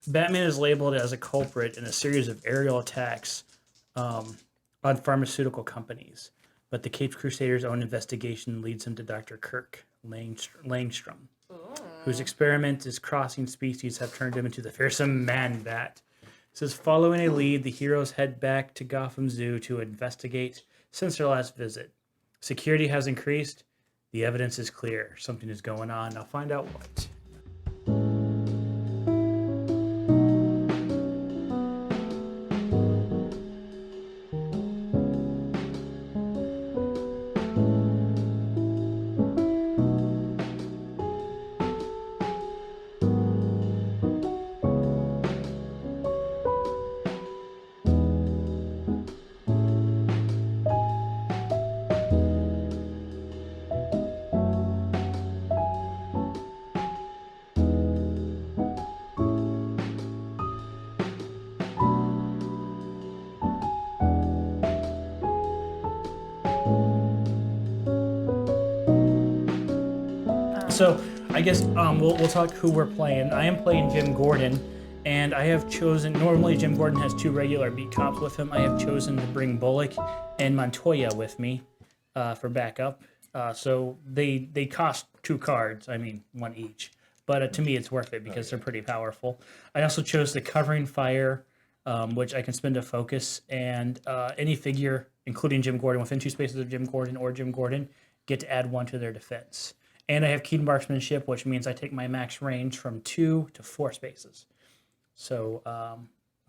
Batman is labeled as a culprit in a series of aerial attacks on pharmaceutical companies, but the Caped Crusader's own investigation leads him to Dr. Kirk Langstrom, whose experiments as crossing species have turned him into the fearsome Man-Bat. It says, following a lead, the heroes head back to Gotham Zoo to investigate since their last visit. Security has increased. The evidence is clear. Something is going on. Now find out what. So I guess we'll talk who we're playing. I am playing Jim Gordon, and I have chosen. Normally, Jim Gordon has 2 regular beat cops with him. I have chosen to bring Bullock and Montoya with me for backup. So they cost 2 cards. I mean, 1 each. But to me, it's worth it because they're pretty powerful. I also chose the Covering Fire, which I can spend a focus, and any figure, including Jim Gordon, within 2 spaces of Jim Gordon or Jim Gordon, get to add 1 to their defense. And I have Keen Marksmanship, which means I take my max range from 2 to 4 spaces. So,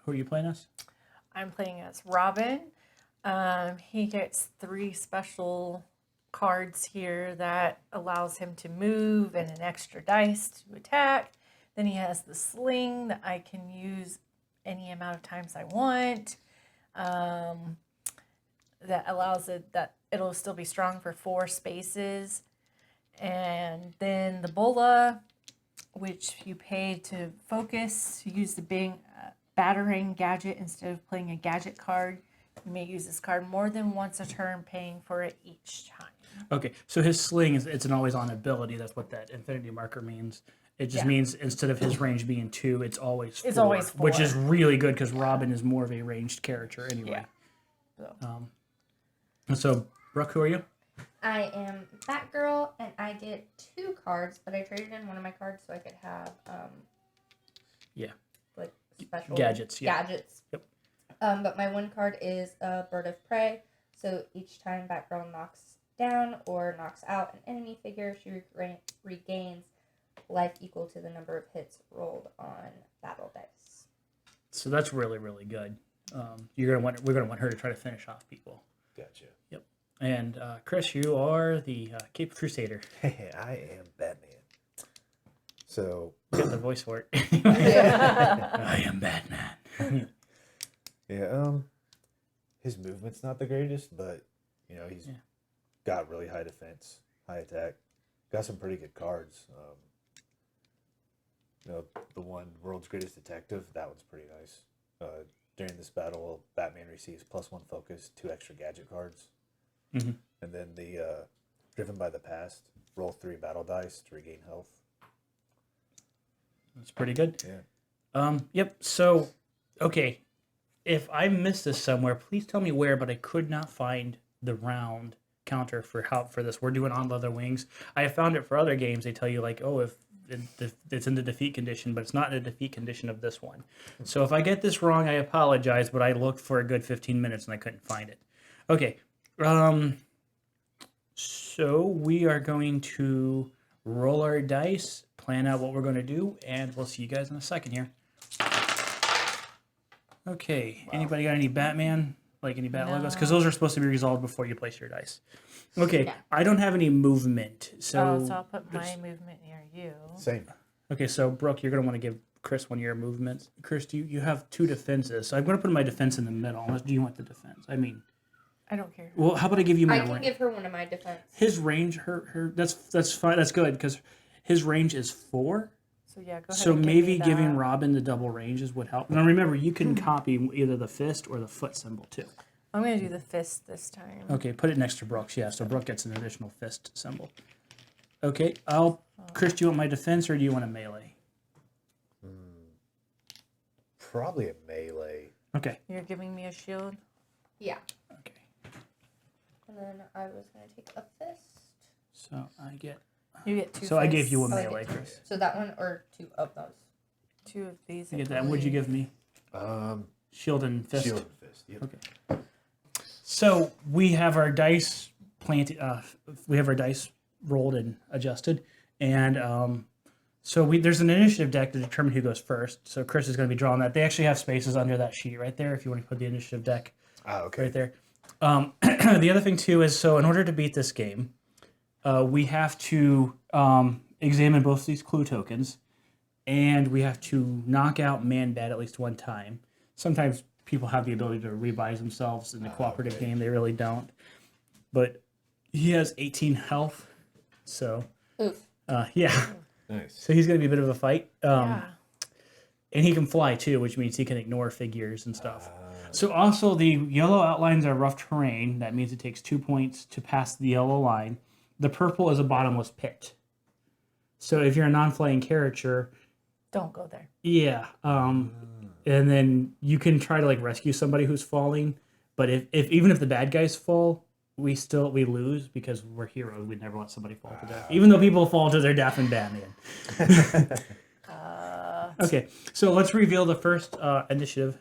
who are you playing as? I'm playing as Robin. He gets 3 special cards here that allows him to move and an extra dice to attack. Then he has the sling that I can use any amount of times I want. That allows it that it'll still be strong for 4 spaces. And then the Bola, which you pay to focus, you use the big battering gadget instead of playing a gadget card. You may use this card more than once a turn, paying for it each time. Okay, so his sling it's an always-on ability. That's what that infinity marker means. It just means instead of his range being 2, it's always 4. It's always 4. Which is really good because Robin is more of a ranged character anyway. Yeah. So, Brooke, who are you? I am Batgirl, and I get 2 cards, but I traded in one of my cards so I could have, like special gadgets. Yeah. Gadgets. Yep. But my 1 card is a Bird of Prey, so each time Batgirl knocks down or knocks out an enemy figure, she regains life equal to the number of hits rolled on battle dice. So that's really, really good. We're gonna want her to try to finish off people. Gotcha. Yep. And Chris, you are the Cape Crusader. Hey, I am Batman. So Got the voice for it. I am Batman. yeah, his movement's not the greatest, but he's got really high defense, high attack. Got some pretty good cards. The one World's Greatest Detective, that one's pretty nice. During this battle, Batman receives +1 focus, 2 extra gadget cards. Mm-hmm. And then the Driven by the Past, roll 3 battle dice to regain health. That's pretty good. Yeah. Yep. So, okay, if I missed this somewhere, please tell me where. But I could not find the round counter for this. We're doing on leather wings. I have found it for other games. They tell you like, oh, if it's in the defeat condition, but it's not in the defeat condition of this one. So if I get this wrong, I apologize. But I looked for a good 15 minutes and I couldn't find it. Okay. So we are going to roll our dice, plan out what we're going to do, and we'll see you guys in a second here. Okay. Wow. Anybody got any Batman? Like any bat logos? Because those are supposed to be resolved before you place your dice. Okay. Yeah. I don't have any movement. So I'll put my movement near you. Same. Okay, so Brooke, you're going to want to give Chris one of your movements. Chris, you have 2 defenses. So I'm going to put my defense in the middle. Unless do you want the defense? I mean... I don't care. Well, how about I give you my range? I can give her one of my defense. His range, her that's fine. That's good because his range is 4. So yeah, go ahead. So maybe giving Robin the double ranges would help. Now remember, you can copy either the fist or the foot symbol too. I'm gonna do the fist this time. Okay, put it next to Brooke's. Yeah, so Brooke gets an additional fist symbol. Okay, Chris, do you want my defense or do you want a melee? probably a melee. Okay. You're giving me a shield. Yeah. Okay. And then I was going to take a fist. So I get. You get 2 So I gave you a fists. Oh, I get melee, two. Chris. So that one or 2 of those? 2 of these. I I get that. What'd you believe. give me? Shield and fist. Shield and fist. Yep. Okay. So we have our dice planted. We have our dice rolled and adjusted, and so there's an initiative deck to determine who goes first. So Chris is going to be drawing that. They actually have spaces under that sheet right there. If you want to put the initiative deck Okay. right there. The other thing too is so in order to beat this game, we have to examine both these clue tokens, and we have to knock out man bad at least one time. Sometimes people have the ability to revise themselves in the cooperative game. They really don't. But he has 18 health, so Oof. yeah. Nice. So he's going to be a bit of a fight. Yeah. And he can fly too, which means he can ignore figures and stuff. So also the yellow outlines are rough terrain. That means it takes 2 points to pass the yellow line. The purple is a bottomless pit. So if you're a non-flying character, Don't go there. yeah. And then you can try to like rescue somebody who's falling. But if even if the bad guys fall, we lose because we're heroes. We'd never let somebody fall to death, even though people fall to their death in Batman. Okay, so let's reveal the first initiative.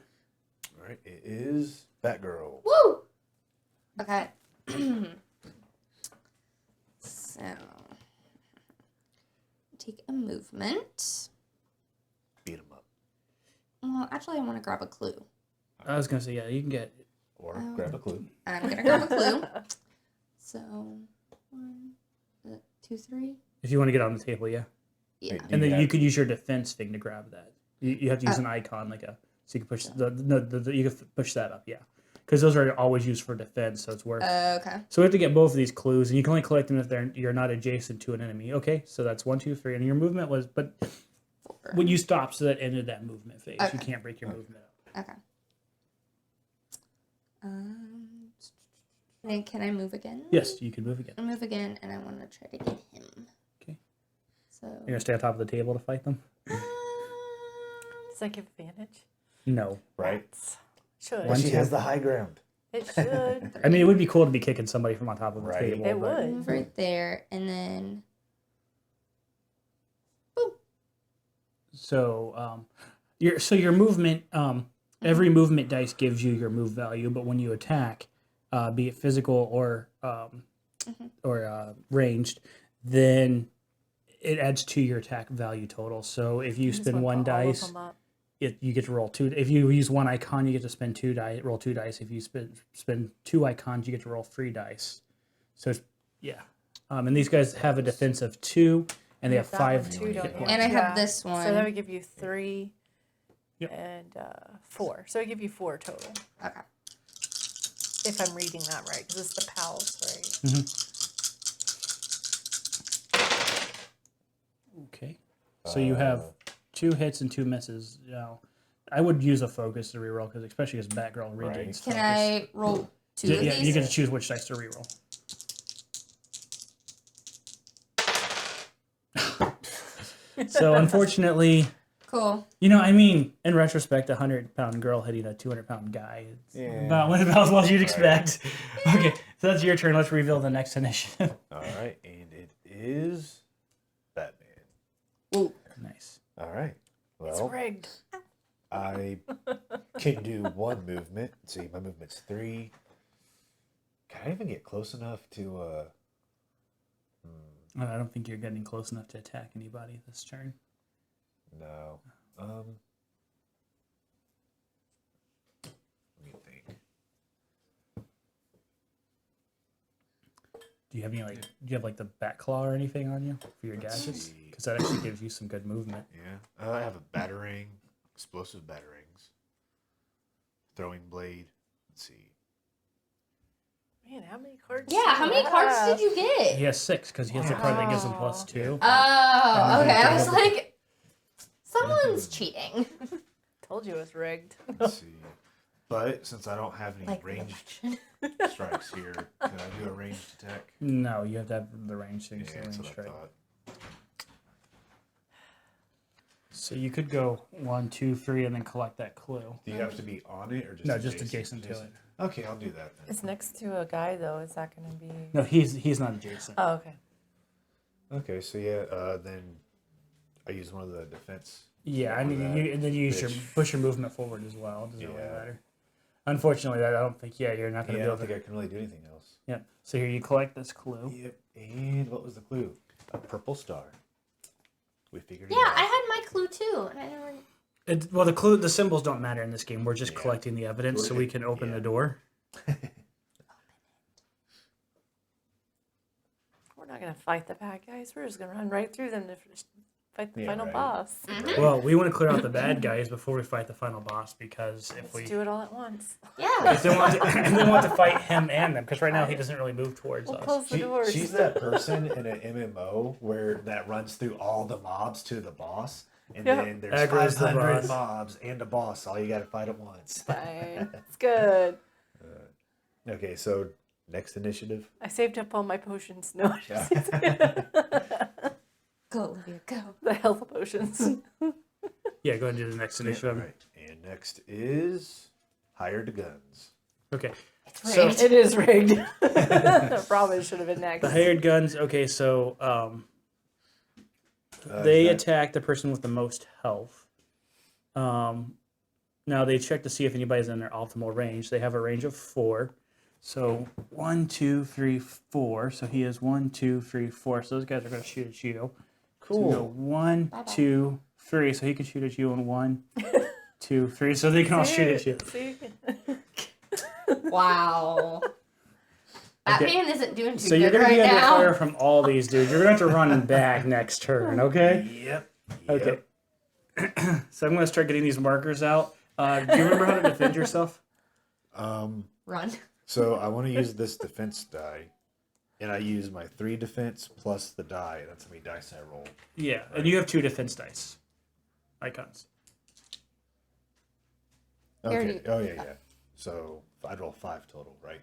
All right. It is Batgirl. Woo! Okay. So, take a movement. Beat him up. Well, actually, I want to grab a clue. I was gonna say yeah, you can get. Or grab a clue. I'm gonna grab a clue. So, 1, 2, 3. If you want to get on the table, yeah. Yeah. Wait, And then Yeah. you could use your defense thing to grab that. You have to use an icon so you can push you can push that up, yeah. Because those are always used for defense, so it's worth. Okay. So we have to get both of these clues, and you can only collect them if you're not adjacent to an enemy. Okay, so that's 1, 2, 3, and your movement was, but 4. when you stop, so that ended that movement phase. You Okay. can't break your movement up. Okay. And can I move again? Yes, you can move again. I move again, and I want to try to get him. Okay. So. You're gonna stay on top of the table to fight them? Does that give advantage? No. Right? Should. One, She two. has the high ground. It should. I mean, it would be cool to be kicking somebody from on top of the Right. table. It but- would. Move right there, and then. Boom. So your movement every movement dice gives you your move value, but when you attack, be it physical or ranged, then it adds to your attack value total. So if you Just spend wanna one put all of dice, them up. you get to roll 2. If you use one icon, you get to spend 2 dice. Roll 2 dice. If you spend 2 icons, you get to roll 3 dice. So it's, yeah, and these guys have a defense of 2, and they have That 5 one too, hit don't you? points. And I have this one. So that would give you 3 Yep. and 4. So it give you 4 total. Okay. If I'm reading that right, because it's the pals, right? Okay. So you have 2 hits and 2 misses. Now, I would use a focus to reroll because especially as Batgirl regains Can focus. I roll 2 of Yeah, these? you get to choose which dice to reroll. So unfortunately, Cool. I mean, in retrospect, a 100-pound girl hitting a 200-pound guy. It's Yeah. about as well as you'd expect. Okay, so that's your turn. Let's reveal the next initiative. All right. And it is Batman. Ooh. Nice. All right. It's Well, rigged. I can do one movement. Let's see, my movement's 3. Can I even get close enough to I don't think you're getting close enough to attack anybody this turn. no. Let me think. Do you have any the bat claw or anything on you for your Let's gadgets? see. Because that actually gives you some good movement. Yeah. I have a batarang, explosive batarangs, throwing blade. Let's see. Man, how many cards? Yeah, do how many cards did you get? He has 6 because he has the card that gives him +2. Oh, okay. I was Mhm. like, someone's cheating. Told you it was rigged. Let's see. But since I don't have any Like the ranged election. strikes here, can I do a ranged attack? No, you have to have the range thing. Yeah, so range that's what I strike. thought. So you could go 1, 2, 3, and then collect that clue. Do you have to be on it or just No, just adjacent to it. Okay, I'll do that then. It's next to a guy though. Is that going to be? No, he's not adjacent. Oh, okay. Okay, so yeah, then I use one of the defense. Yeah, I mean, and then you use your push your movement forward as well. It doesn't really Yeah. matter. Unfortunately, I don't think. Yeah, you're not going to Yeah, I be don't able think to. I can really do anything else. Yeah. So here you collect this clue. Yep. And what was the clue? A purple star. We figured it Yeah, out. I had my clue too. And I never... Well, the symbols don't matter in this game. We're just Yeah. collecting the evidence so we can open Yeah. the door. We're not going to fight the bad guys. We're just going to run right through them to fight the Yeah, final right. boss. Well, we want to clear out the bad guys before we fight the final boss because if Let's do it all at once. Yeah. if they want to, and they want to fight him and them because right now he doesn't really move towards We'll us. close the doors. She's that person in an MMO where that runs through all the mobs to the boss, and Yep. then there's Aggro's the 500 boss. mobs and a boss. All you got to fight at once. Fine. It's good. Okay, so next initiative. I saved up all my potions. No, Yeah. Go, Olivia, go. the health potions. Yeah, go ahead and do the next initiative. Right. And next is hired guns. Okay. It's So- rigged. It is rigged. Probably should have been next. The hired guns. Okay, so they attack the person with the most health. Now they check to see if anybody's in their optimal range. They have a range of 4. So 1, 2, 3, 4. So he is 1, 2, 3, 4. So those guys are going to shoot at you. So you go 1, Bye-bye. 2, 3. So he can shoot at you on 1, 2, 3. So they can all shoot at you. See? Wow. That Okay. man isn't doing too So you're good going to right be under now. fire from all these dudes. You're going to have to run back next turn, okay? Yep. Okay. So I'm going to start getting these markers out. Do you remember how to defend yourself? Run. So I want to use this defense die, and I use my 3 defense plus the die. That's how many dice I roll. Yeah, and you have 2 defense dice icons. Okay. already- Oh yeah, yeah. So I'd roll 5 total, right?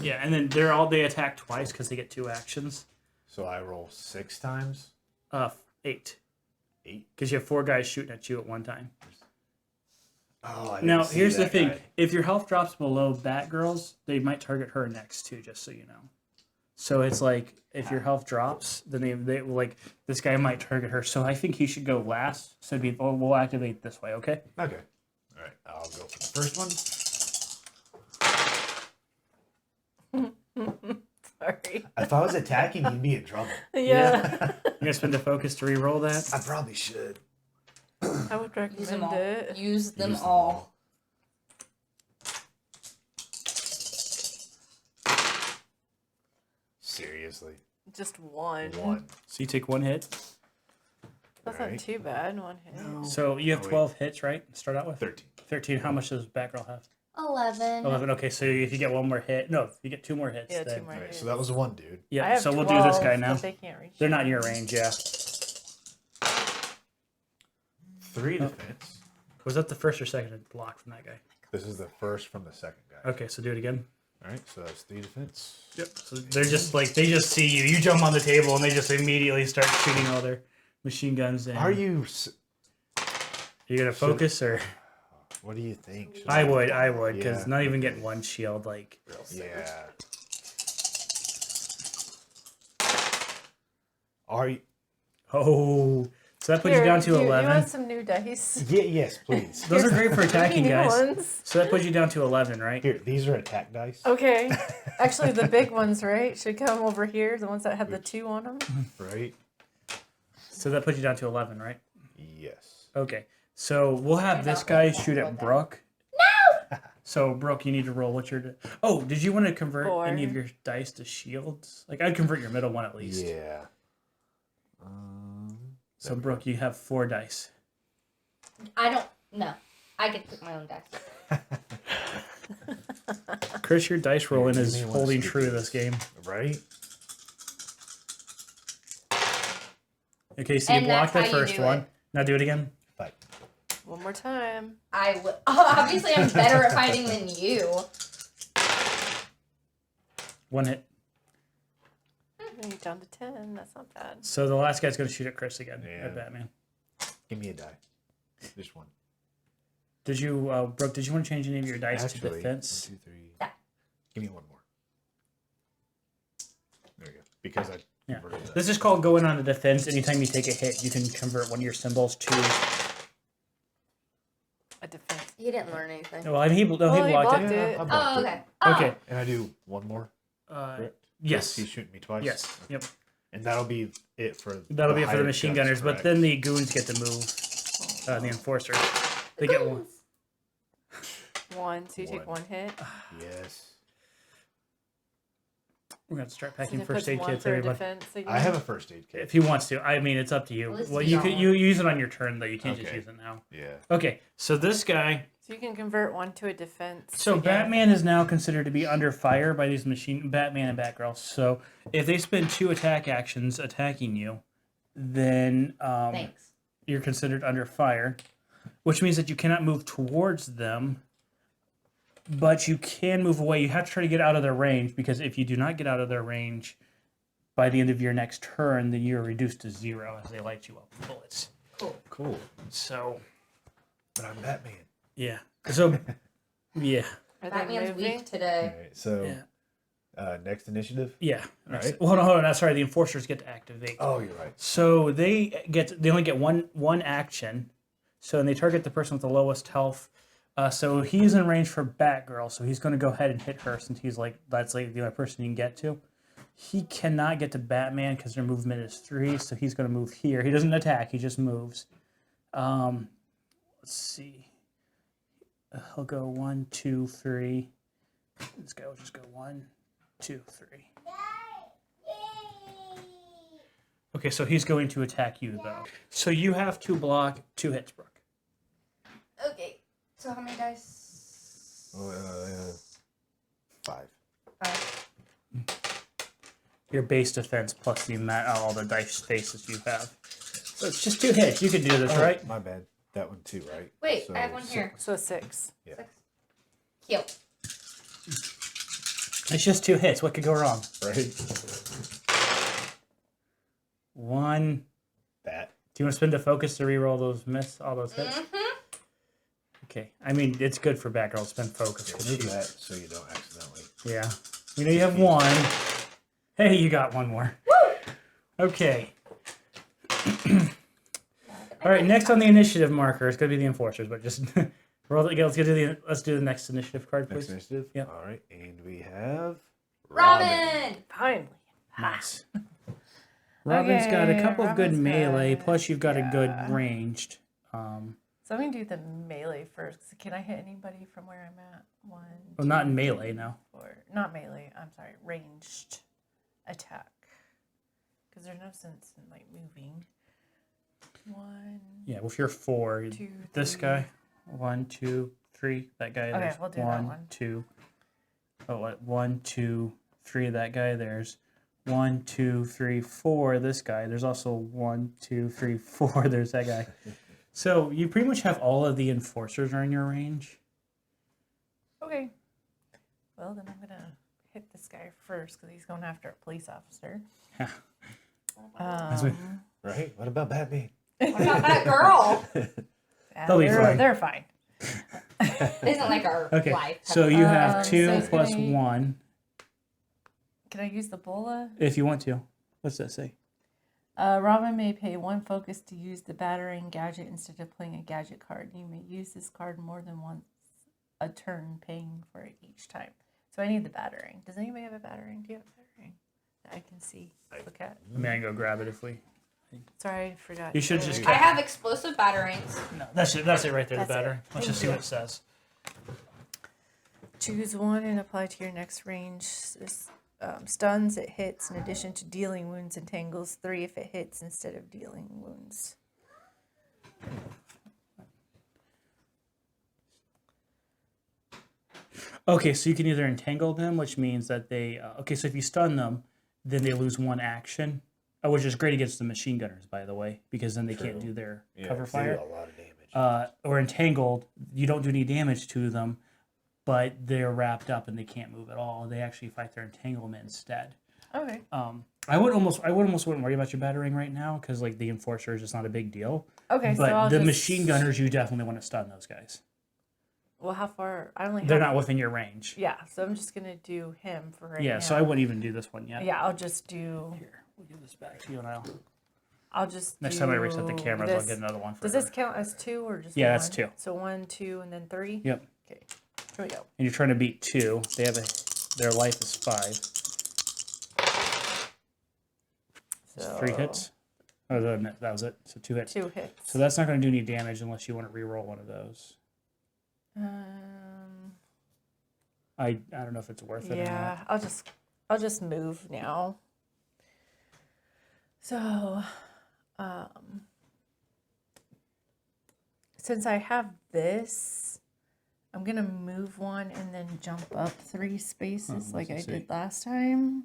Yeah, and then they attack twice because they get 2 actions. So I roll 6 times. 8 8. because you have 4 guys shooting at you at one time. Oh, I didn't Now see here's the that thing: guy. if your health drops below Batgirl's, they might target her next too. Just so you know. So it's like if your health drops, then they like this guy might target her. So I think he should go last. So we'll activate this way, okay? Okay. All right. I'll go for the first one. Sorry. If I was attacking, you'd be in trouble. Yeah. You're gonna spend a focus to re-roll that. I probably should. I would Use them recommend all. it. Use them Use them all. Seriously. Just one. 1. So you take 1 hit. That's Right. not too bad. One hit. So you have Oh, wait. 12 hits, right? Start out with 13. 13. How much does Batgirl have? 11. 11. Okay, so if you get 1 more hit, no, if you get 2 more hits, Yeah, then 2 more All right. hits. So that was 1 dude. I yeah. have So we'll do this 12, guy now. but they can't reach. They're not in your range, yeah. 3 defense. Was that the first or second block from that guy? This is the first from the second guy. Okay, so do it again. All right. So that's 3 defense. Yep. So they're just like they just see you. You jump on the table and they just immediately start shooting all their machine guns. And Are you? you gonna focus or? What do you think? Should I would, because Yeah. not even getting 1 shield, like. Yeah. Are you? Oh, so that puts Here, you down to you 11. want some new dice? Yeah. Yes, please. Those are great for attacking New guys. ones. So that puts you down to 11, right? Here, these are attack dice. Okay. Actually, the big ones, right, should come over here. The ones that have the 2 on them. Right. So that puts you down to 11, right? Yes. Okay. So we'll have this guy shoot at Brooke. No. So Brooke, you need to roll. What's your? Oh, did you want to convert 4. any of your dice to shields? Like I'd convert your middle one at least. Yeah. So Brooke, you have 4 dice. I don't know. I get to pick my own dice. Chris, your dice rolling Give is me one holding sticky true to dice. this game. Right. Okay, so you And blocked that's the how you first do one. it. Now do it again. But One more time. I would. Obviously, I'm better at fighting than you. 1 hit. You're down to 10. That's not bad. So the last guy's going to shoot at Chris again, Yeah. at Batman. Give me a die. Just one. Did you, Brooke, did you want to change any of your dice to Actually, defense? 1, 2, 3. Yeah. Give me one more. There you go. Because I Yeah. converted that. This is called going on a defense. Anytime you take a hit, you can convert one of your symbols to... A defense. He didn't learn anything. Well, I mean, he He blocked blocked it. it. I blocked Oh, it. okay. Oh. Okay. And I do one more. Correct? Yes. He's shooting me twice. Yes. Yep. And that'll be it for. That'll be it for the hired machine guns, gunners, but correct? then the goons get to move. The enforcers. They get one. 1, so you take One. 1 hit. Yes. We're going to start So packing it first puts aid 1 kits, for everybody. defense again. I have a first aid kit. If he wants to. I mean, it's up to you. At least Well, you you got could one. you use it on your turn, though. You can't just Okay. use it now. Yeah. Okay, so this guy... So you can convert 1 to a defense. So again. Batman is now considered to be under fire by these Batman and Batgirl. So if they spend 2 attack actions attacking you, then Thanks. you're considered under fire, which means that you cannot move towards them, but you can move away. You have to try to get out of their range, because if you do not get out of their range by the end of your next turn, then you're reduced to 0 as they light you up with bullets. Cool. Cool. So, But I'm Batman. yeah. So, yeah. Are they Batman's moving? weak today. All right. So, Yeah. next initiative. Yeah. All right. Well, hold on. Sorry, the enforcers get to activate. Oh, you're right. So they only get one action. So and they target the person with the lowest health. So he's in range for Batgirl. So he's going to go ahead and hit her, since he's that's the only person you can get to. He cannot get to Batman because their movement is 3. So he's going to move here. He doesn't attack. He just moves. Let's see. He'll go 1, 2, 3. This guy will just go 1, 2, 3. Okay, so he's going to attack you, though. So you have to block 2 hits, Brooke. Okay. So how many dice? 5. 5. Your base defense plus the amount all the dice spaces you have. So it's just 2 hits. You can do this, right? My bad. That one too, right? Wait, So, I have one here. So 6. Yeah. 6. Cute. It's just 2 hits. What could go wrong? Right. 1. That. Do you want to spend a focus to reroll all those hits? Okay. I mean, it's good for Batgirl to spend focus. Yeah, 'cause do you- that so you don't accidentally. Yeah. We know you have 1. Hey, you got 1 more. Okay. All right. Next on the initiative marker is going to be the enforcers, but just roll it. Let's do the next initiative card, Next please. initiative. Yep. All right, and we have Robin! Finally. Nice. Robin's got a Okay, couple of good Robin's melee, good. plus you've got a good Yeah. ranged. So I'm going to do the melee first. Can I hit anybody from where I'm at? 1, Well, not in melee, no. 4. Not melee. I'm sorry. Ranged attack. Because there's no sense in moving. 1. Yeah, well, if you're 4, 2, this 3. guy, 1, 2, 3, that guy. Okay, There's we'll do that 1, one. 2. Oh, what? 1, 2, 3, that guy. There's 1, 2, 3, 4, this guy. There's also 1, 2, 3, 4. There's that guy. So you pretty much have all of the enforcers are in your range. Okay. Well, then I'm going to hit this guy first because he's going after a police officer. right. What about Batman? What about that girl? They'll be fine. They're fine. Isn't like our Okay, life. so you have so 2 it's plus gonna be- 1 Can I use the bola? if you want to. What's that say? Robin may pay 1 focus to use the battering gadget instead of playing a gadget card. You may use this card more than once a turn, paying for it each time. So I need the battering. Does anybody have a battering? Do you have a battering that I can see? Look at. I mean, I can go grab it if we. Sorry, I forgot. You should just I have explosive batterings. No, that's it. That's it right there. That's the it. batter. Let's just see what it says. Choose 1 and apply to your next range. Stuns, it hits in addition to dealing wounds, and tangles 3 if it hits instead of dealing wounds. Okay, so you can either entangle them, which means that they. Okay, so if you stun them, then they lose 1 action, which is great against the machine gunners, by the way, because then they can't do their cover they fire. do a lot of damage. Or entangled, you don't do any damage to them, but they're wrapped up and they can't move at all. They actually fight their entanglement instead. Okay. I would almost wouldn't worry about your battering right now because like the enforcer is just not a big deal. Okay, But so I'll the just... machine gunners, you definitely want to stun those guys. Well, how far? I only They're have... not within your range. Yeah, so I'm just going to do him for right now. Yeah, so I wouldn't even do this one yet. Yeah, I'll just do... Here, we'll give this back to you and I'll just next do time I reset the cameras, I'll this. get another one for Does her. this count as 2 or just Yeah, 1? that's 2. So 1, 2, and then 3? Yep. Okay, here we go. And you're trying to beat 2. They have their life is 5. So 3 hits. Oh, that was it. So 2 hits. 2 hits. So that's not going to do any damage unless you want to re-roll one of those. I don't know if it's worth it or Yeah, not. I'll just move now. So, since I have this, I'm gonna move 1 and then jump up 3 spaces like I did last time.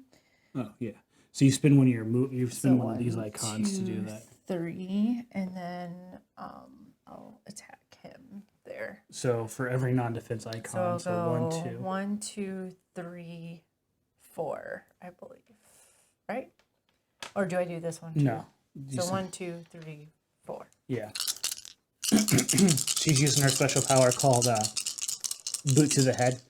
Oh, yeah. So you spin one of your you spin So one of these 1, icons to do 2, that. 3, and then I'll attack him there. So for every non-defense icon, So I'll so go 1, 2. 1, 2, 3, 4, I believe. Right? Or do I do this one too? No. So 1, 2, 3, 4. Yeah. She's using her special power called Boot to the Head.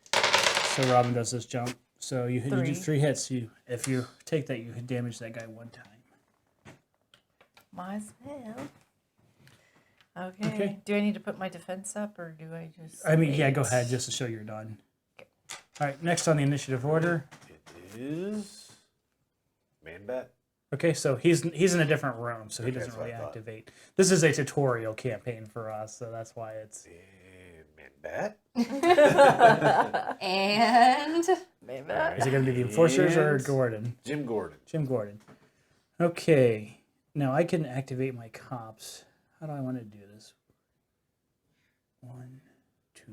So Robin does this jump. So you do 3 hits. If you take that, you can damage that guy 1 time. Might as well. Okay. Do I need to put my defense up or do I just... I mean, yeah, wait? go ahead just to show you're done. Okay. All right, next on the initiative order. It is Man-Bat. Okay, so he's in a different room, so he Okay, doesn't that's what really I thought. activate. This is a tutorial campaign for us, so that's why it's... Man-Bat. And Maybe. Is it going to be the Enforcers or And- Gordon? Jim Gordon. Jim Gordon. Okay, now I can activate my cops. How do I want to do this? 1, 2,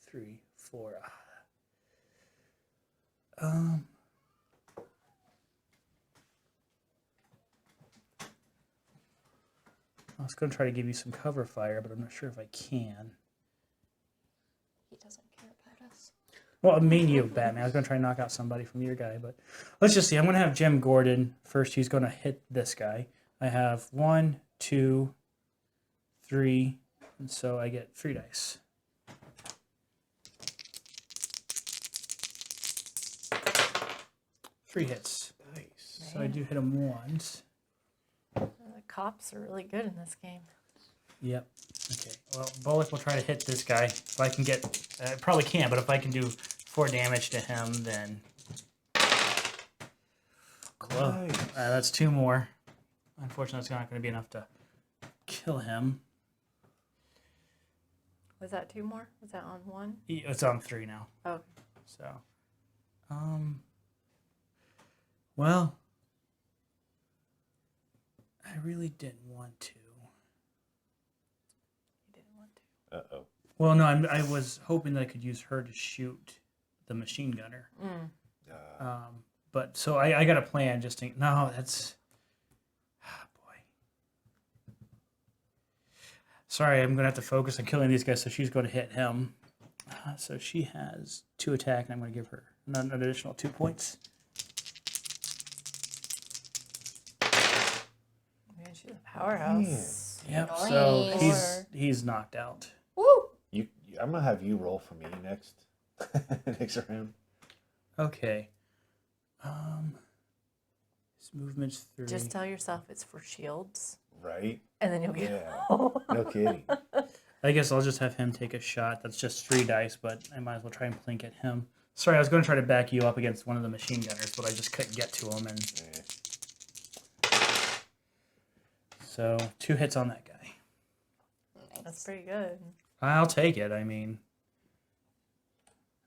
3, 4. I was going to try to give you some cover fire, but I'm not sure if I can. he doesn't care about us. Well, I mean you, Batman. I was going to try and knock out somebody from your guy, but let's just see. I'm going to have Jim Gordon first. He's going to hit this guy. I have 1, 2, 3, and so I get 3 dice. Three hits. Nice. So I do hit him once. The cops are really good in this game. Yep. Okay. Well, Bullock will try to hit this guy. If I can get... probably can't, but if I can do 4 damage to him, then... Well, Nice. that's 2 more. Unfortunately, it's not going to be enough to kill him. Was that 2 more? Was that on 1? It's on 3 now. Oh, So, well, I really didn't want to. you didn't want to. Uh-oh. Well, no, I was hoping that I could use her to shoot the machine gunner. But so I got a plan just to... No, that's... boy. Sorry, I'm going to have to focus on killing these guys, so she's going to hit him. So she has 2 attack, and I'm going to give her an additional 2 points. Man, she's a powerhouse. Yep, so Nice. he's knocked out. Woo! I'm gonna have you roll for me next. Next round. Okay. His movement's 3. Just tell yourself it's for shields, Right? and then you'll get... Yeah. No kidding. I guess I'll just have him take a shot. That's just 3 dice, but I might as well try and plink at him. Sorry, I was going to try to back you up against one of the machine gunners, but I just couldn't get to him. And so 2 hits on that guy. That's pretty good. I'll take it. I mean,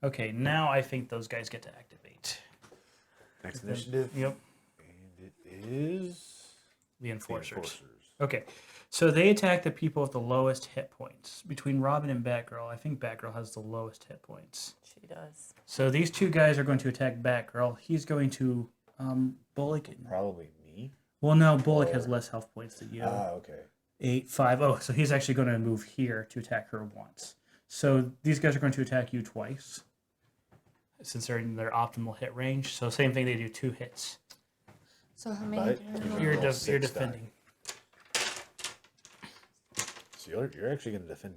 okay, now I think those guys get to activate. Next initiative. Yep, And it is the the enforcers. Enforcers. Okay, so they attack the people with the lowest hit points. Between Robin and Batgirl, I think Batgirl has the lowest hit points. She does. So these 2 guys are going to attack Batgirl. He's going to Bullock. Probably me. Well, no, Bullock has less health points than you. Ah, okay. 8, 5. Oh, so he's actually going to move here to attack her once. So these guys are going to attack you twice, since they're in their optimal hit range. So same thing, they do 2 hits. So how many? But do I you roll? can You're roll 6 die. defending. So you're actually going to defend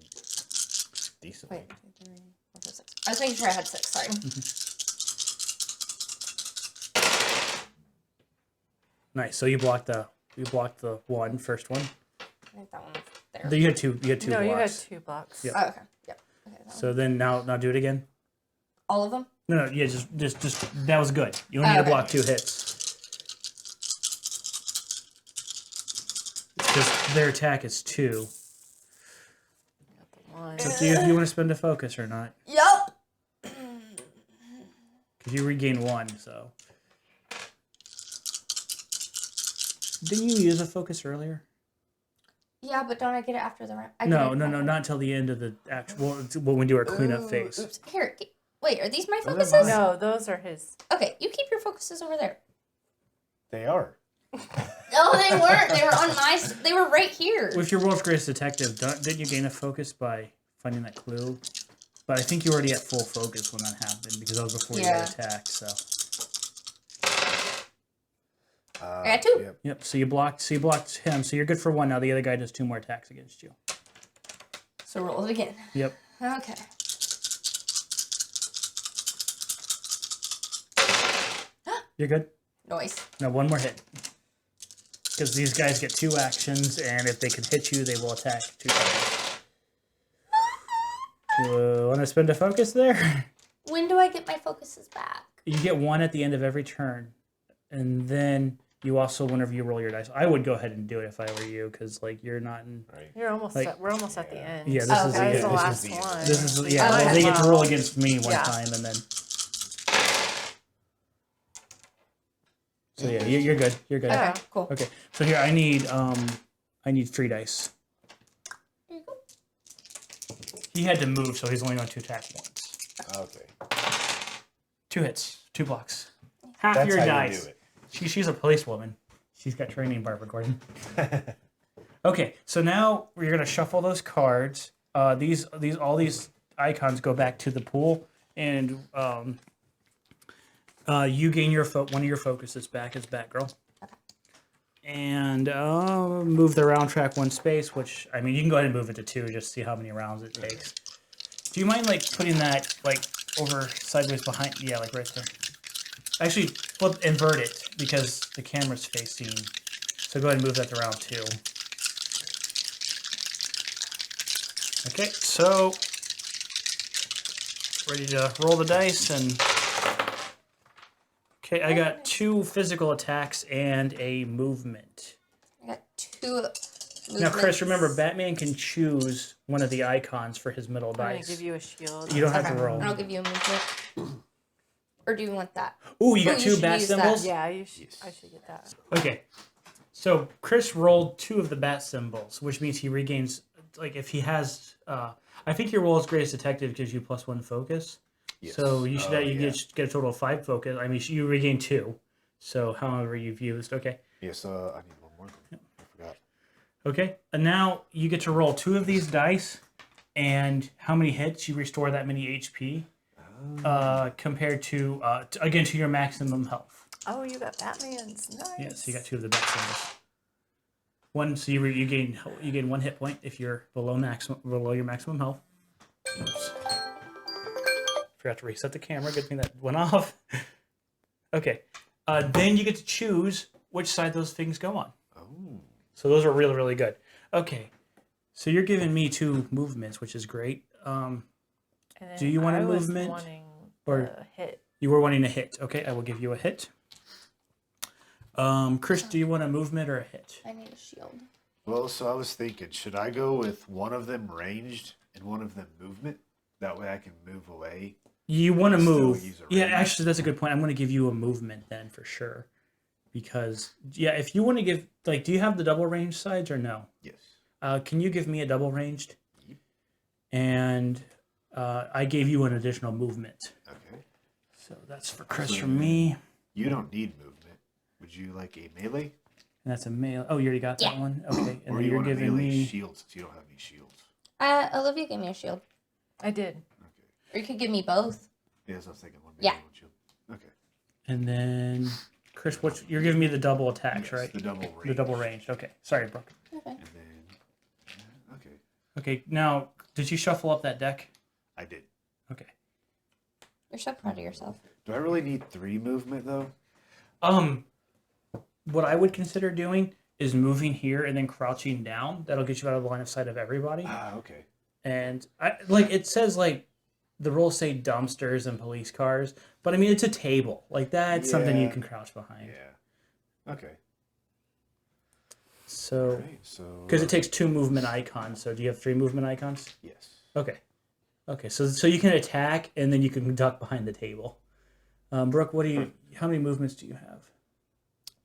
decently. Wait, 2, 3, 4, 5, 6. I was making sure I had 6. Sorry. Nice. So you blocked the first one. I think that one was there. You had two. You had 2 No, blocks. you had 2 blocks. Yeah. Oh, okay. Yep. Okay. That So one. then now do it again. All of them? No, yeah, just that was good. You only need to Okay. block 2 hits. Because their attack is 2. One. It's up to you if you want to spend a focus or not. Yup. Because you regain 1, so. Didn't you use a focus earlier? Yeah, but don't I get it after the round? No, not until the end of the actual. When we do our cleanup phase. Oops. Here. Wait, are these my Those are focuses? mine. No, those are his. Okay, you keep your focuses over there. They are. No, they weren't. They were on my. They were right here. With your world's greatest detective, didn't you gain a focus by finding that clue? But I think you already had full focus when that happened because that was before you got attacked. So. I got 2. Yep. Yep. So you blocked him. So you're good for 1 now. The other guy does 2 more attacks against you. So roll it again. Yep. Okay. You're good. Noise. Now 1 more hit. Because these guys get 2 actions, and if they can hit you, they will attack 2 times. You want to spend a focus there? When do I get my focuses back? You get 1 at the end of every turn, and then you also, whenever you roll your dice, I would go ahead and do it if I were you, because like you're not in. Right. You're almost. Like- We're almost at the end. Yeah, this Oh, is okay. That was the, the this last is the- one. This is yeah. Okay. Well, they get to Wow. roll against me one Yeah. time, and then. So yeah, you're good. You're good. Yeah. Okay, cool. Okay, so here I need 3 dice. Here you go. He had to move, so he's only going to attack once. Okay. 2 hits, 2 blocks. Half That's your how dice. you do it. She's a policewoman. She's got training, Barbara Gordon. Okay, so now we're gonna shuffle those cards. All these icons go back to the pool, and you gain one of your focuses back as Batgirl. And move the round track 1 space, which I mean you can go ahead and move it to 2 just to see how many rounds it takes. Do you mind like putting that like over sideways behind? Yeah, like right there. Actually, invert it because the camera's facing. So go ahead and move that to round 2. Okay, so ready to roll the dice and. Okay, I got 2 physical attacks and a movement. I got 2 Now, Chris, movements. remember, Batman can choose one of the icons for his middle I'm gonna dice. give you a shield. You don't have Okay, to roll. and I'll give you a movement. Or do you want that? Ooh, you got you 2 should bat use that. symbols? Yeah, you should. I should get that. Okay. So Chris rolled 2 of the bat symbols, which means he regains, like, if he has, I think your world's greatest detective gives you +1 focus. Yes. So you should Oh, you yeah. get a total of 5 focus. I mean, you regain 2. So however you've used, okay. Yes, I need 1 more. I forgot. Okay, and now you get to roll 2 of these dice, and how many hits you restore that many HP, compared to again to your maximum health. Oh, you got Batman's. Nice. Yes, you got 2 of the bat symbols. 1, so you gain 1 hit point if you're below your maximum health. Oops. Forgot to reset the camera. Good thing that went off. Okay, then you get to choose which side those things go on. Oh. So those are really, really good. Okay, so you're giving me 2 movements, which is great. And then Do you want a I was movement, wanting or- the hit. You were wanting a hit. Okay, I will give you a hit. Chris, do you want a movement or a hit? I need a shield. Well, so I was thinking, should I go with one of them ranged and one of them movement? That way I can move away. You want to Still move. use a Yeah, range. actually, that's a good point. I'm going to give you a movement then for sure. Because, yeah, if you want to give, like, do you have the double range sides or no? Yes. Can you give me a double ranged? Yep. And I gave you an additional movement. Okay. So that's for Chris from me. You don't need movement. Would you like a melee? And that's a male. Oh, you already got that Yeah. one? Okay. And Or then you you're want a giving melee me. shield since you don't have any shields? Olivia gave me a shield. I did. Okay. Or you could give me both. Yes, I was thinking one melee, Yeah. one shield. Okay. And then Chris, you're giving me the double attacks, Yes, right? the double range. The double range. Okay. Sorry, Brooke. Okay. And then, okay, Okay. Now, did you shuffle up that deck? I did. Okay. You're so proud of yourself. Do I really need 3 movement though? What I would consider doing is moving here and then crouching down. That'll get you out of the line of sight of everybody. Ah, okay. And it says the rules say dumpsters and police cars, but I mean it's a table. Like that's something you Yeah. can crouch behind. Yeah. Okay. So, Right. So. because it takes 2 movement icons. So do you have 3 movement icons? Yes. Okay. Okay. So you can attack and then you can duck behind the table. Brooke, how many movements do you have?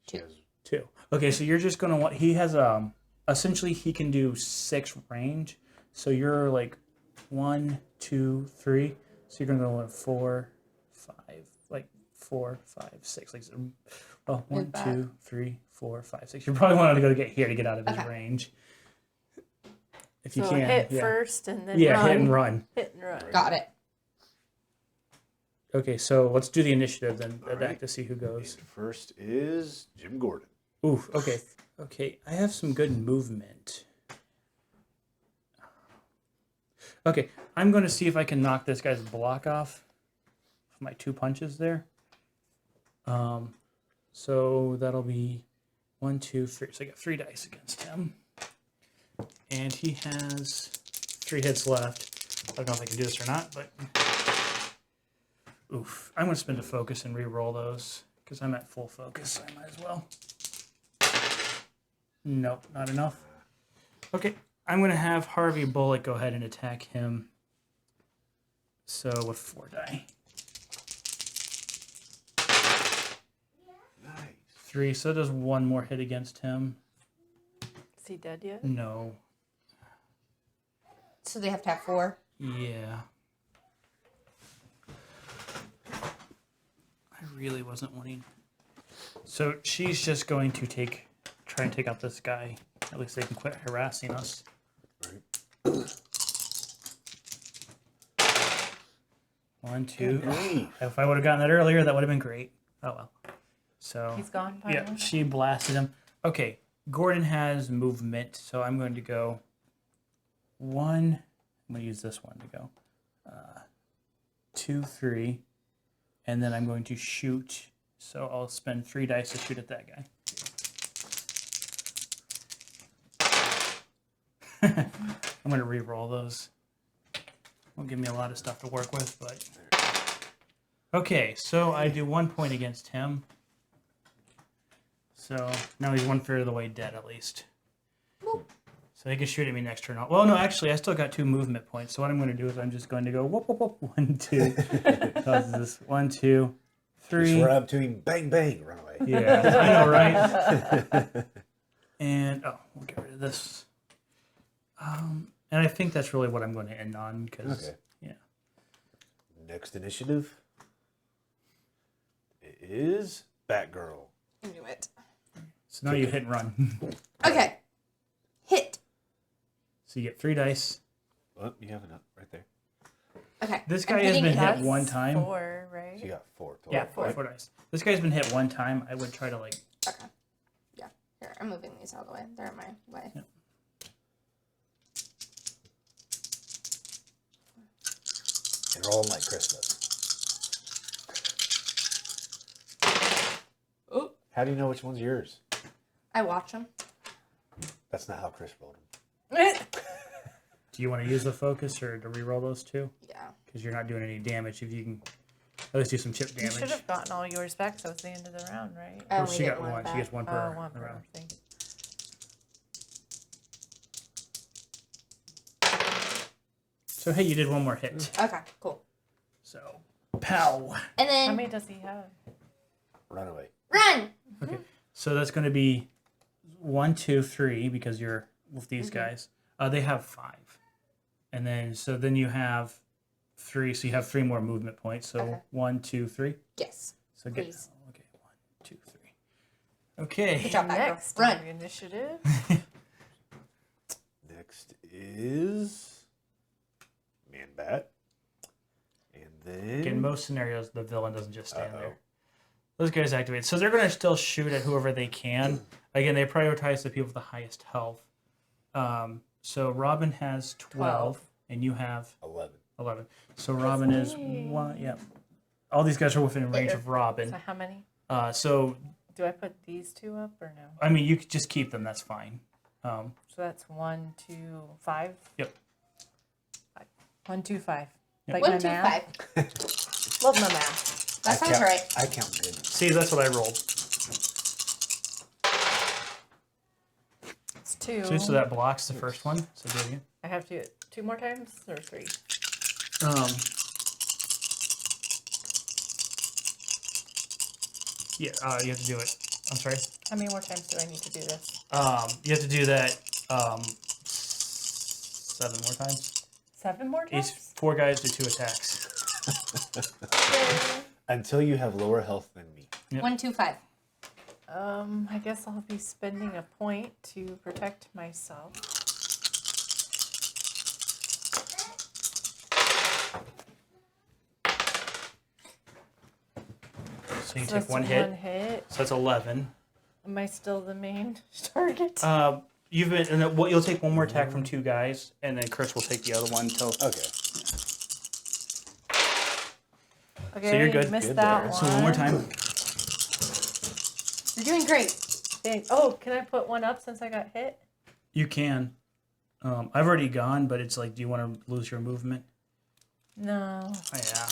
She has 2. Okay, so you're just gonna want. He has essentially he can do 6 range. So you're like 1, 2, 3. So you're gonna go 1, 4, 5, like 4, 5, 6. Like well, 1, Move back. 2, 3, 4, 5, 6. You probably want to go get here to get out of his Okay. range. If you So can, hit yeah. first and then Yeah, run. hit and run. Hit and run. Got it. Okay, so let's do the initiative then. All Back right. to see who goes. And first is Jim Gordon. Ooh, okay. Okay, I have some good movement. Okay, I'm going to see if I can knock this guy's block off with my 2 punches there. So that'll be 1, 2, 3. So I got 3 dice against him. And he has 3 hits left. I don't know if I can do this or not, but... Oof. I'm going to spend a focus and re-roll those, because I'm at full focus. I might as well. Nope, not enough. Okay, I'm going to have Harvey Bullock go ahead and attack him. So with 4 die. Nice. 3, so there's 1 more hit against him. Is he dead yet? No. So they have to have 4. Yeah. I really wasn't wanting. So she's just going to try and take out this guy. At least they can quit harassing us. Right. 1, 2. grief. If I would have gotten that earlier, that would have been great. Oh well. So He's gone finally? yeah, she blasted him. Okay, Gordon has movement, so I'm going to go 1. I'm going to use this one to go 2, 3, and then I'm going to shoot. So I'll spend 3 dice to shoot at that guy. I'm going to re-roll those. Won't give me a lot of stuff to work with, but... Okay, so I do 1 point against him. So now he's 1/3 of the way dead, at least. So he can shoot at me next turn. Well, no, actually, I still got 2 movement points. So what I'm going to do is I'm just going to go whoop, whoop, whoop. 1, 2. Causes this 1, 2, 3. Just run up to him, bang, bang, run away. Yeah, I know, right? And we'll get rid of this. And I think that's really what I'm going to end on because, Okay. yeah. Next initiative is Batgirl. I knew it. So now you hit and run. Okay. Hit. So you get 3 dice. Oh, you have enough right there. Okay. This I'm guy has hitting been it. hit That's 1 time. 4, right? She got 4 total. Yeah, 4 dice. This guy's been hit 1 time. I would try to Okay. Yeah. Here, I'm moving these out of the way. They're in my way. Yep. And rolling like Christmas. Oh. How do you know which one's yours? I watch them. That's not how Chris rolled them. Do you want to use the focus or to reroll those 2? Yeah. Because you're not doing any damage. If you can at least do some chip You should damage. have gotten all yours back, so it's the end of the round, right? I Well, only she get got 1. She back. gets 1 per Oh, 1 per round. thing. So hey, you did 1 more hit. Okay, cool. So, pow. And How then many does he have? Run away. run! Okay. So that's going to be 1, 2, 3 because you're with these guys. They have 5. And then you have 3. So you have 3 more movement points. So Okay. 1, 2, 3. Yes. So get Please. okay. 1, 2, 3. Okay. Good job, Batgirl. Next Run. on the initiative. Next is Man-Bat. And then... In most scenarios, the villain doesn't just stand there. Those guys activate. So they're going to still shoot at whoever they can. Again, they prioritize the people with the highest health. So Robin has 12, and you have 11. So Robin is one. Yeah. All these guys are within range of Robin. So how many? So Do I put these two up or no? I mean, you could just keep them. That's fine. So that's 1, 2, 5. Yep. 1, 2, 5. Yep. Like 1, my 2, math? 5. Love my math. That sounds right. I count good. See, that's what I rolled. It's 2. So that blocks the first one. So do it again. I have to do it 2 more times or 3? Yeah, you have to do it. I'm sorry. How many more times do I need to do this? You have to do that 7 more times. 7 more Each times? 4 guys do 2 attacks. Until you have lower health than me. Yep. 1, 2, 5. I guess I'll be spending a point to protect myself. So you So take that's 1 hit. 1 hit. So that's 11. Am I still the main target? You've been, and then you'll take 1 more attack from 2 guys, and then Chris will take the other one until. Okay. Okay, so you're good. Missed Good that there. one. So 1 more time. You're doing great. Dang. Oh, can I put 1 up since I got hit? You can. I've already gone, but it's like, do you want to lose your movement? No. Oh, yeah.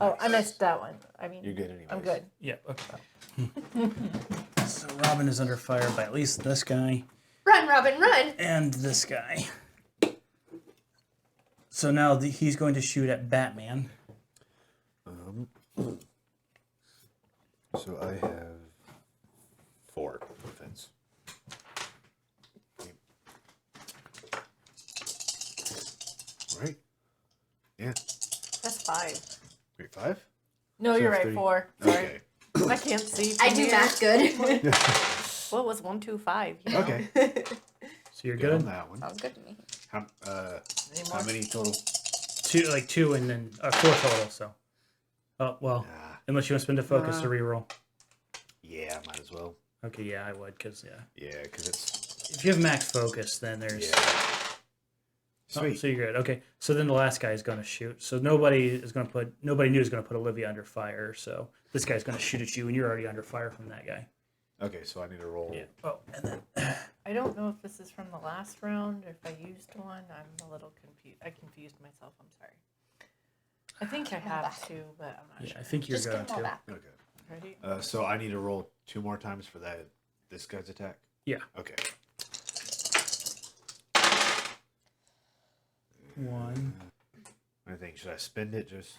Oh, I missed that one. I mean, You're good anyways. I'm good. Yeah. Okay. So Robin is under fire by at least this guy Run, Robin, run. and this guy. So now he's going to shoot at Batman. So I have 4 defense. Right? Yeah. That's 5. Wait, 5? No, So you're right. 3. 4. Sorry. Okay. I can't see. I from do here. math good. What was 1, 2, 5? You know? Okay. So you're Good on good. that one. Sounds good to me. How, Any how more? many total? 2 and then 4 total. So, oh well, Ah, unless you want to spend a focus to reroll. yeah, might as well. Okay, yeah, I would, because Yeah, because it's... if you have max focus, then there's. Yeah. Oh, Sweet. so you're good. Okay, so then the last guy is going to shoot. So nobody knew is going to put Olivia under fire. So this guy's going to shoot at you, and you're already under fire from that guy. Okay, so I need to roll. Yeah. Oh, and then I don't know if this is from the last round or if I used one. I'm a little confused. I confused myself. I'm sorry. I think I have 2, but I'm not yeah, sure. I think you're Just going get them all to. back. Okay. Ready? So I need to roll 2 more times for this guy's attack? Yeah. Okay. 1. I think, should I spend it just...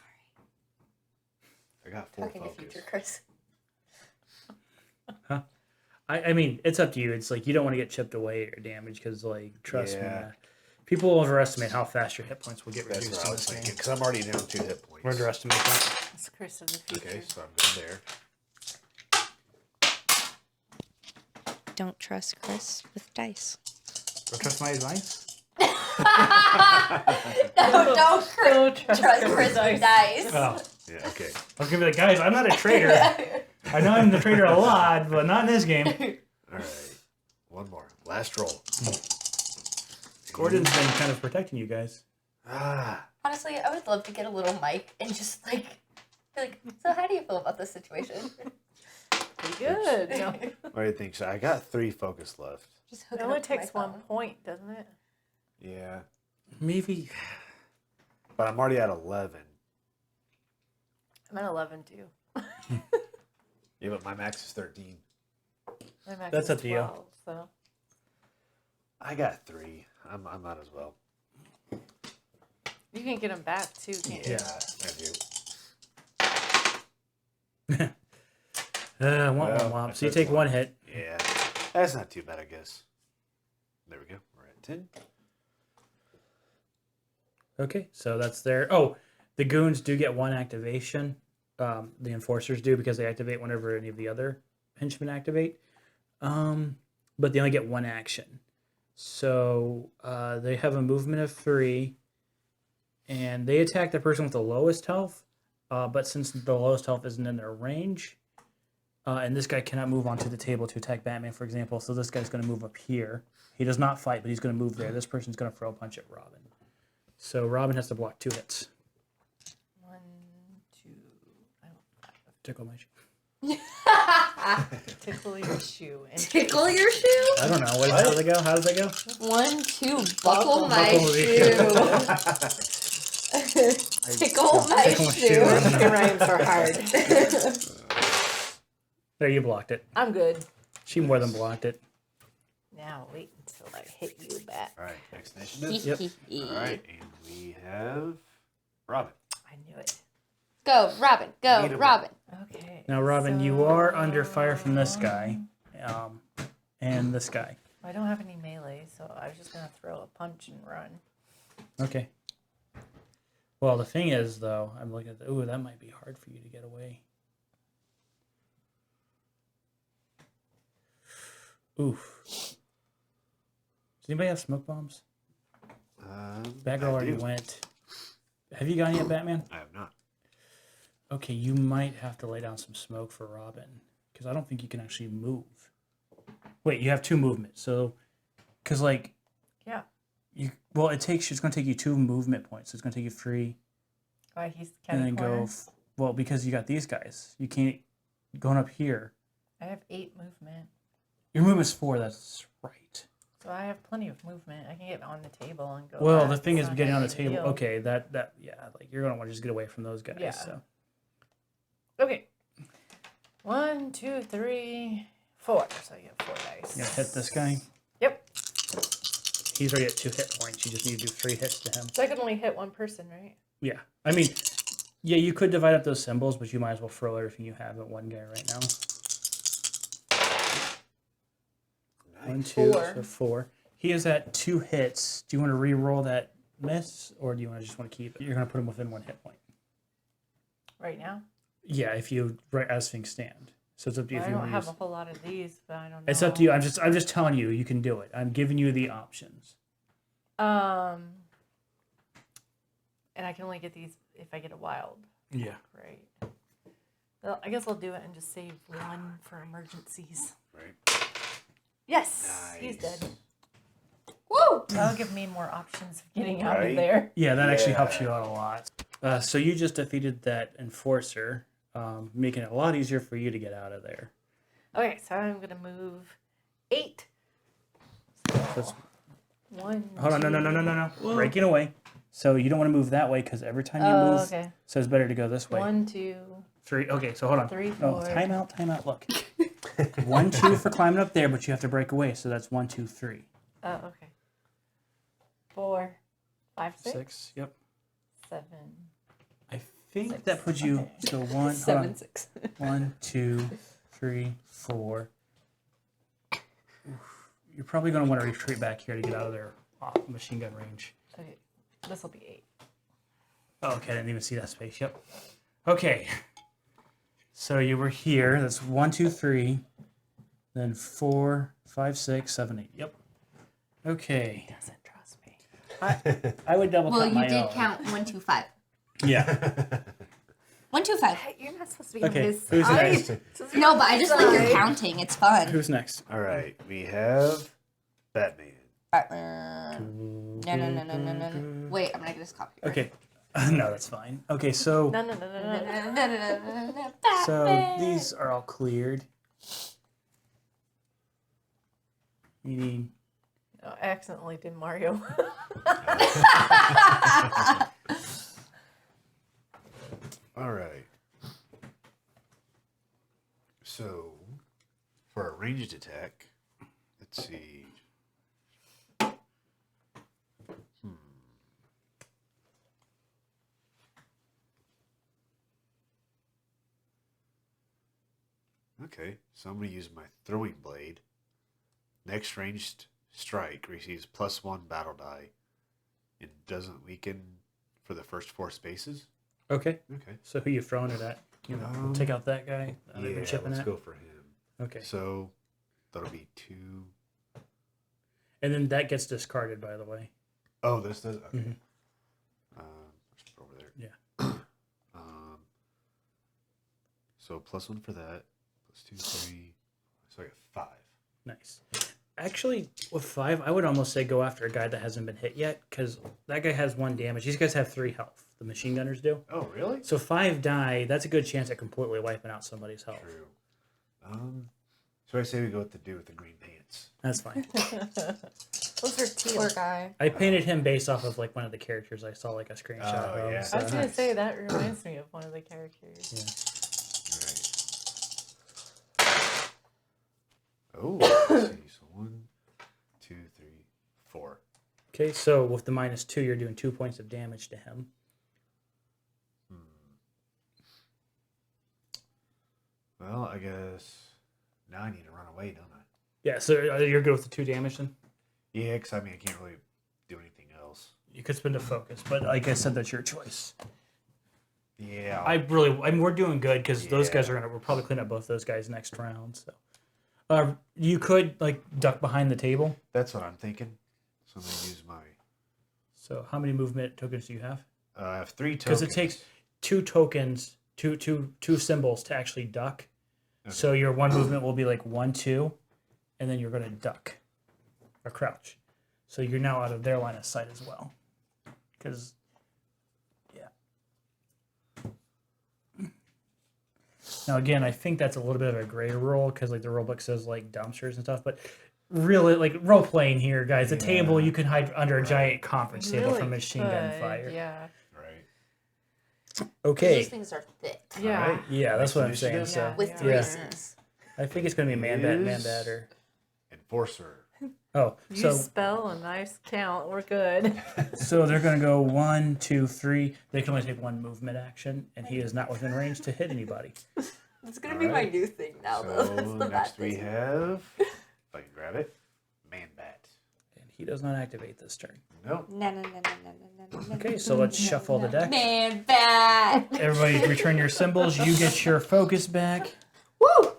I got 4 Talking to focus. future Chris. I mean, it's up to you. It's like you don't want to get chipped away or damaged because, like, trust me, Yeah. people overestimate how fast your hit points will get That's reduced what I in was this thinking, game. because I'm already down 2 hit points. We underestimate that. It's Chris of the future. Okay, so I'm good there. Don't trust Chris with dice. Don't trust my advice. No, don't Don't trust Chris with dice. Oh, Yeah, okay. I was gonna be like, guys, I'm not a traitor. I know I'm the traitor a lot, but not in this game. All right. 1 more. Last roll. Gordon's been kind of protecting you guys. Ah. Honestly, I would love to get a little mic and just be like, so how do you feel about this situation? Pretty good. No. What do you think? So I got 3 focus left. Just It hook it only up to my takes 1 phone. point, doesn't it? Yeah. Maybe. But I'm already at 11. I'm at 11 too. Yeah, but my max is 13. My max That's is up to you. 12, so. I got 3. I might as well. You can get them back too, can't you? Yeah. I do. Womp Well, womp womp. if So you that's take 1 one. hit. Yeah. That's not too bad, I guess. There we go. We're at 10. Okay, so that's there. Oh, the goons do get 1 activation. The enforcers do because they activate whenever any of the other henchmen activate. But they only get 1 action. So they have a movement of 3, and they attack the person with the lowest health. but since the lowest health isn't in their range, and this guy cannot move onto the table to attack Batman, for example, so this guy's going to move up here. He does not fight, but he's going to move there. This person's going to throw a punch at Robin. So Robin has to block 2 hits. 1, 2. I don't Tickle my shoe. tickle your shoe. And Tickle your shoe? I don't know. Wait, how does it go? How does that go? 1, 2, buckle my Buckle the shoe. Tickle my Tickle my shoe. shoe. Mexican rhymes are hard. There, you blocked it. I'm good. She more than blocked it. Now wait until I hit you back. All right, next initiative. Yep. All right, and we have Robin. I knew it. Go, Robin. Go, Need a Robin. Okay. Now, Robin, you so- are under fire from this guy, and this guy. I don't have any melee, so I was just gonna throw a punch and run. Okay. Well, the thing is, though, I'm looking at ooh, that might be hard for you to get away. Oof. Does anybody have smoke bombs? Batgirl I already do. went. Have you gone yet, Batman? I have not. Okay, you might have to lay down some smoke for Robin, because I don't think you can actually move. Wait, you have 2 movements, so, because like, Yeah. well, it's going to take you 2 movement points. It's going to take you 3, Why he's and catty then corner. well, because you got these guys, you can't going up here. I have 8 movement, Your movement's 4. That's right. so I have plenty of movement. I can get on the table and go. Well, back. the thing It's is, not getting on gonna the be a table. deal. Okay, that yeah, like you're gonna want to just get away from those guys. Yeah. So. Okay. 1, 2, 3, 4. So you have 4 dice. You gonna hit this guy? Yep. He's already at 2 hit points. You just need to do 3 hits to him. So I can only hit one person, right? Yeah, I mean, yeah, you could divide up those symbols, but you might as well throw everything you have at one guy right now. 1, 2, 4. so 4. He is at 2 hits. Do you want to re-roll that miss, or do you just want to keep it? You're gonna put him within 1 hit point. Right now. Yeah, if you right as things stand. So it's up to you Well, if I you don't want to have use. a whole lot of these, but I don't know. It's up to you. I'm just telling you, you can do it. I'm giving you the options. And I can only get these if I get a wild, Yeah. right? Well, I guess I'll do it and just save 1 for emergencies. Right. Yes, he's Nice. dead. Woo! That'll give me more options of getting out Right. of there. Yeah, that actually Yeah. helps you out a lot. So you just defeated that enforcer, making it a lot easier for you to get out of there. Okay, so I'm gonna move 8. So it's, 1. hold on, no. Breaking away. So you don't want to move that way because every time you Oh, move, okay. so it's better to go this way. 1, 2. 3. Okay, so hold on. 3, Oh, 4. time out. Look. 1, 2 for climbing up there, but you have to break away. So that's 1, 2, 3. Oh, okay. 4, 5, 6, 6. Yep. 7. I think 6. that puts you. So 1. Hold 7, on. 6. 1, 2, 3, 4. Oof. You're probably going to want to retreat back here to get out of their machine gun range. Okay, this will be 8. Oh, okay, I didn't even see that space. Yep. Okay. So you were here. That's 1, 2, 3. Then 4, 5, 6, 7, 8. Yep. Okay. Doesn't trust me. I would double Well, count you my did own. count 1, 2, 5. Yeah. 1, 2, 5. Hey, you're not supposed to be Okay, on his who's side. next? No, but I just like your Sorry. counting. It's fun. Who's next? All right, we have Batman. No. Wait, I'm gonna get this copy. Okay. No, that's fine. Okay, so No. so these are all cleared. You need. Oh, I accidentally did Mario. All right. So, for a ranged attack, let's see. Okay, so I'm going to use my throwing blade. Next ranged strike receives +1 battle die and doesn't weaken for the first 4 spaces. Okay. Okay. So who you throwing it at? You know, take out that guy. That you're Yeah, chipping let's at. go for him. Okay. So that'll be 2. And then that gets discarded, by the way. Oh, this does. Okay. Mhm. Let's put it over there. Yeah. So +1 for that. +2, 3. So I got 5. Nice. Actually, with 5, I would almost say go after a guy that hasn't been hit yet, because that guy has 1 damage. These guys have 3 health. The machine gunners do. Oh, really? So 5 die. That's a good chance at completely wiping out somebody's health. True. So I say we go with the dude with the green pants. That's fine. Those are teal. Poor guy. I painted him based off of like one of the characters I saw like a screenshot Oh, of. yeah. So. I was gonna say that reminds me of one of the characters. All right. Oh, let's see. So 1, 2, 3, 4. Okay, so with the -2, you're doing 2 points of damage to him. Well, I guess now I need to run away, don't I? Yeah, so you're good with the 2 damage then? Yeah, because I mean, I can't really do anything else. You could spend a focus, but like I said, that's your choice. Yeah. We're doing good because those guys Yeah. we'll probably clean up both those guys next round. So, you could like duck behind the table. That's what I'm thinking. So I'm going to use my... So how many movement tokens do you have? I have 3 tokens. Because it takes 2 tokens, two symbols to actually duck. Okay. So your 1 movement will be like 1, 2, and then you're going to duck or crouch. So you're now out of their line of sight as well. Because, yeah. Now again, I think that's a little bit of a gray rule because like the rulebook says like dumpsters and stuff, but really like role playing here, guys. The table you can hide under a giant conference table Really from machine gun could, fire. Yeah. Right. Okay. These things are thick. Yeah. All right. Yeah, that's what I'm Next saying. initiative. So With yeah. Reese's. I think it's gonna be man bat, Is- or Enforcer. oh, You so spell a nice count. We're good. so they're gonna go 1, 2, 3. They can only take 1 movement action, and he is not within range to hit anybody. It's gonna All be my right. new thing now, So though. That's the bad next we thing. have, if I can grab it, Man Bat. And he does not activate this turn. Nope. No, no, no, no, no, no, no, no. Okay, so let's shuffle the deck. Man, bad. Everybody return your symbols. You get your focus back. Woo!